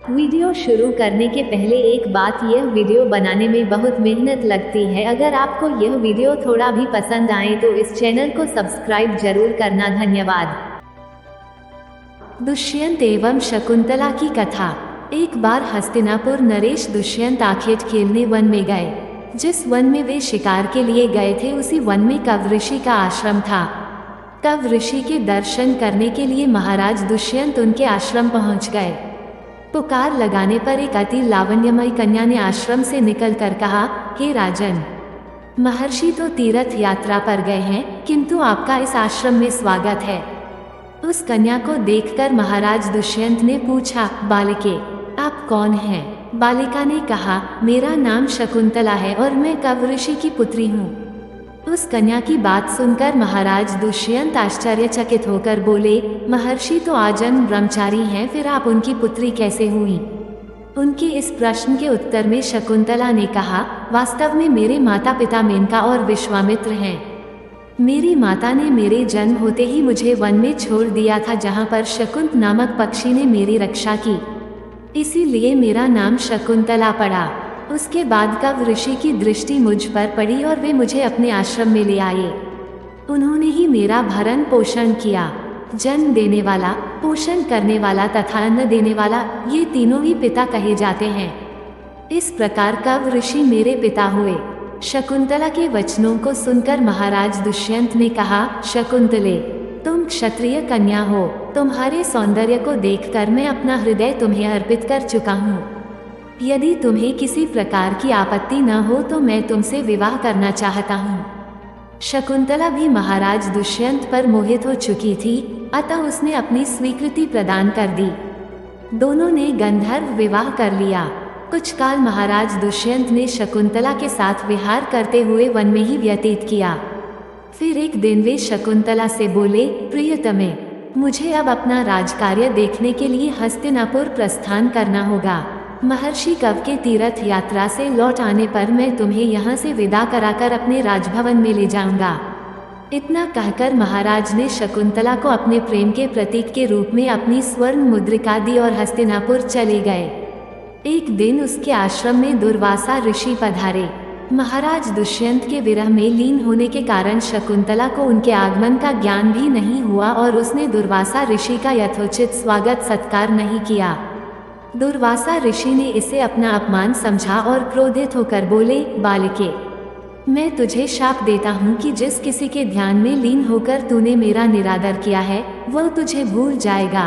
Video शुरू करने के पहले एक बात, यह वीडियो बनाने में बहुत मेहनत लगती है। अगर आपको यह वीडियो थोड़ा भी पसंद आए तो इस चैनल को सब्सक्राइब जरूर करना। धन्यवाद। दुष्यंत एवं शकुंतला की कथा। एक बार हस्तिनापुर नरेश दुष्यंत आखेट खेलने वन में गए। जिस वन में वे शिकार के लिए गए थे उसी वन में कव ऋषि का आश्रम था। कव ऋषि के दर्शन करने के लिए महाराज दुष्यंत उनके आश्रम पहुंच गए। पुकार लगाने पर एक अति लावण्यमयी कन्या ने आश्रम से निकलकर कहा, हे राजन, महर्षि तो तीर्थ यात्रा पर गए हैं, किंतु आपका इस आश्रम में स्वागत है। उस कन्या को देखकर महाराज दुष्यंत ने पूछा, बालिके, आप कौन हैं? बालिका ने कहा, मेरा नाम शकुंतला है और मैं कव ऋषि की पुत्री हूँ। उस कन्या की बात सुनकर महाराज दुष्यंत आश्चर्यचकित होकर बोले, महर्षि तो आजन्म ब्रह्मचारी हैं, फिर आप उनकी पुत्री कैसे हुई? उनके इस प्रश्न के उत्तर में शकुंतला ने कहा, वास्तव में मेरे माता पिता मेनका और विश्वामित्र हैं। मेरी माता ने मेरे जन्म होते ही मुझे वन में छोड़ दिया था, जहाँ पर शकुंत नामक पक्षी ने मेरी रक्षा की, इसीलिए मेरा नाम शकुंतला पड़ा। उसके बाद कव ऋषि की दृष्टि मुझ पर पड़ी और वे मुझे अपने आश्रम में ले आए। उन्होंने ही मेरा भरण पोषण किया। जन्म देने वाला, पोषण करने वाला तथा अन्न देने वाला, ये तीनों ही पिता कहे जाते हैं। इस प्रकार कव ऋषि मेरे पिता हुए। शकुंतला के वचनों को सुनकर महाराज दुष्यंत ने कहा, शकुंतले, तुम क्षत्रिय कन्या हो, तुम्हारे सौंदर्य को देखकर मैं अपना हृदय तुम्हें अर्पित कर चुका हूँ। यदि तुम्हें किसी प्रकार की आपत्ति न हो तो मैं तुमसे विवाह करना चाहता हूँ। शकुंतला भी महाराज दुष्यंत पर मोहित हो चुकी थी, अतः उसने अपनी स्वीकृति प्रदान कर दी। दोनों ने गंधर्व विवाह कर लिया। कुछ काल महाराज दुष्यंत ने शकुंतला के साथ विहार करते हुए वन में ही व्यतीत किया। फिर एक दिन वे शकुंतला से बोले, प्रियतमे, मुझे अब अपना राजकार्य देखने के लिए हस्तिनापुर प्रस्थान करना होगा। महर्षि कव के तीर्थ यात्रा से लौट आने पर मैं तुम्हें यहाँ से विदा कराकर अपने राजभवन में ले जाऊंगा। इतना कहकर महाराज ने शकुंतला को अपने प्रेम के प्रतीक के रूप में अपनी स्वर्ण मुद्रिका दी और हस्तिनापुर चले गए। एक दिन उसके आश्रम में दुर्वासा ऋषि पधारे। महाराज दुष्यंत के विरह में लीन होने के कारण शकुंतला को उनके आगमन का ज्ञान भी नहीं हुआ और उसने दुर्वासा ऋषि का यथोचित स्वागत सत्कार नहीं किया। दुर्वासा ऋषि ने इसे अपना अपमान समझा और क्रोधित होकर बोले, बालिके, मैं तुझे शाप देता हूँ कि जिस किसी के ध्यान में लीन होकर तूने मेरा निरादर किया है वह तुझे भूल जाएगा।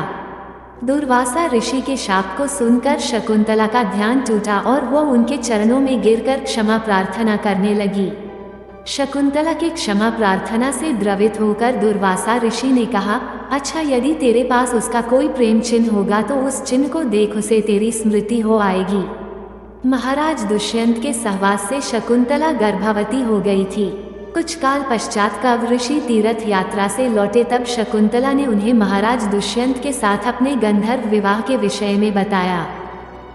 दुर्वासा ऋषि के शाप को सुनकर शकुंतला का ध्यान टूटा और वह उनके चरणों में गिरकर क्षमा प्रार्थना करने लगी। शकुंतला के क्षमा प्रार्थना से द्रवित होकर दुर्वासा ऋषि ने कहा, अच्छा, यदि तेरे पास उसका कोई प्रेम चिन्ह होगा तो उस चिन्ह को देख, उसे तेरी स्मृति हो आएगी। महाराज दुष्यंत के सहवास से शकुंतला गर्भवती हो गई थी। कुछ काल पश्चात कव ऋषि तीर्थ यात्रा से लौटे, तब शकुंतला ने उन्हें महाराज दुष्यंत के साथ अपने गंधर्व विवाह के विषय में बताया।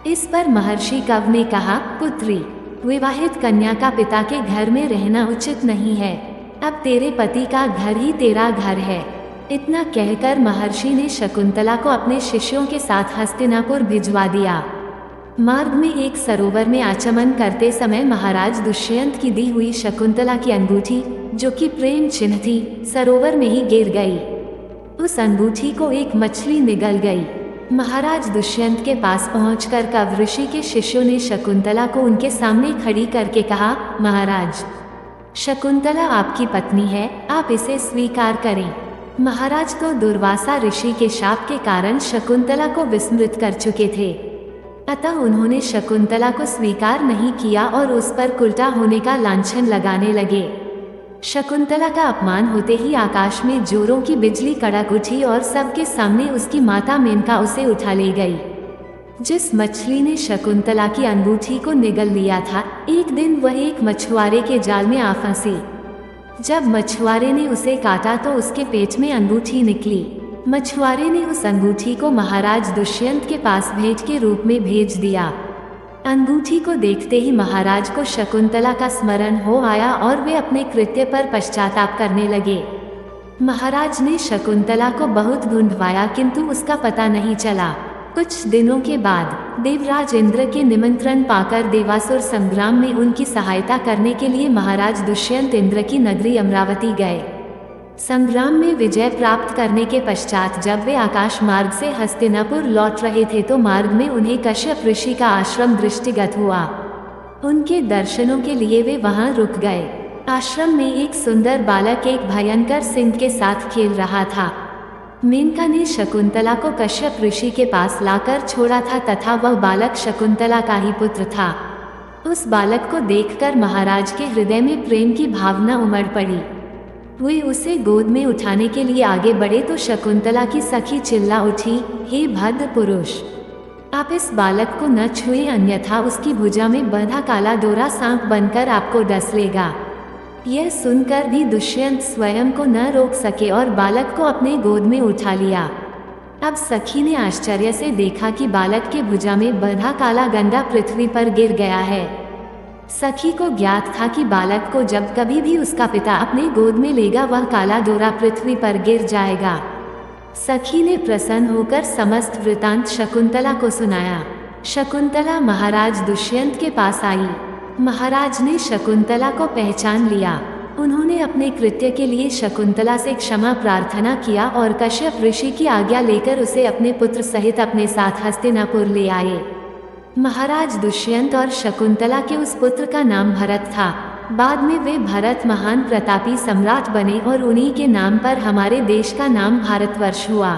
इस पर महर्षि कव ने कहा, पुत्री, विवाहित कन्या का पिता के घर में रहना उचित नहीं है। अब तेरे पति का घर ही तेरा घर है। इतना कहकर महर्षि ने शकुंतला को अपने शिष्यों के साथ हस्तिनापुर भिजवा दिया। मार्ग में एक सरोवर में आचमन करते समय महाराज दुष्यंत की दी हुई शकुंतला की अंगूठी, जो कि प्रेम चिन्ह थी, सरोवर में ही गिर गई। उस अंगूठी को एक मछली निगल गई। महाराज दुष्यंत के पास पहुंचकर कव ऋषि के शिष्यों ने शकुंतला को उनके सामने खड़ी करके कहा, महाराज, शकुंतला आपकी पत्नी है, आप इसे स्वीकार करें। महाराज तो दुर्वासा ऋषि के शाप के कारण शकुंतला को विस्मृत कर चुके थे, अतः उन्होंने शकुंतला को स्वीकार नहीं किया और उस पर उल्टा होने का लांछन लगाने लगे। शकुंतला का अपमान होते ही आकाश में जोरों की बिजली कड़क उठी और सबके सामने उसकी माता मेनका उसे उठा ले गई। जिस मछली ने शकुंतला की अंगूठी को निगल लिया था, एक दिन वह एक मछुआरे के जाल में आ फंसी। जब मछुआरे ने उसे काटा तो उसके पेट में अंगूठी निकली। मछुआरे ने उस अंगूठी को महाराज दुष्यंत के पास भेंट के रूप में भेज दिया। अंगूठी को देखते ही महाराज को शकुंतला का स्मरण हो आया और वे अपने कृत्य पर पश्चाताप करने लगे। महाराज ने शकुंतला को बहुत ढूंढवाया किंतु उसका पता नहीं चला। कुछ दिनों के बाद देवराज इंद्र के निमंत्रण पाकर देवासुर संग्राम में उनकी सहायता करने के लिए महाराज दुष्यंत इंद्र की नगरी अमरावती गए। संग्राम में विजय प्राप्त करने के पश्चात जब वे आकाश मार्ग से हस्तिनापुर लौट रहे थे तो मार्ग में उन्हें कश्यप ऋषि का आश्रम दृष्टिगत हुआ। उनके दर्शनों के लिए वे वहां रुक गए। आश्रम में एक सुंदर बालक एक भयंकर सिंह के साथ खेल रहा था। मेनका ने शकुंतला को कश्यप ऋषि के पास लाकर छोड़ा था तथा वह बालक शकुंतला का ही पुत्र था। उस बालक को देखकर महाराज के हृदय में प्रेम की भावना उमड़ पड़ी। वे उसे गोद में उठाने के लिए आगे बढ़े तो शकुंतला की सखी चिल्ला उठी, हे भद्र पुरुष, आप इस बालक को न छुए अन्यथा उसकी भुजा में बंधा काला डोरा सांप बनकर आपको डस लेगा। यह सुनकर भी दुष्यंत स्वयं को न रोक सके और बालक को अपने गोद में उठा लिया। अब सखी ने आश्चर्य से देखा कि बालक के भुजा में बंधा काला गंडा पृथ्वी पर गिर गया है। सखी को ज्ञात था कि बालक को जब कभी भी उसका पिता अपने गोद में लेगा वह काला डोरा पृथ्वी पर गिर जाएगा। सखी ने प्रसन्न होकर समस्त वृतांत शकुंतला को सुनाया। शकुंतला महाराज दुष्यंत के पास आई। महाराज ने शकुंतला को पहचान लिया। उन्होंने अपने कृत्य के लिए शकुंतला से क्षमा प्रार्थना किया और कश्यप ऋषि की आज्ञा लेकर उसे अपने पुत्र सहित अपने साथ हस्तिनापुर ले आए। महाराज दुष्यंत और शकुंतला के उस पुत्र का नाम भरत था। बाद में वे भरत महान प्रतापी सम्राट बने और उन्हीं के नाम पर हमारे देश का नाम भारतवर्ष हुआ।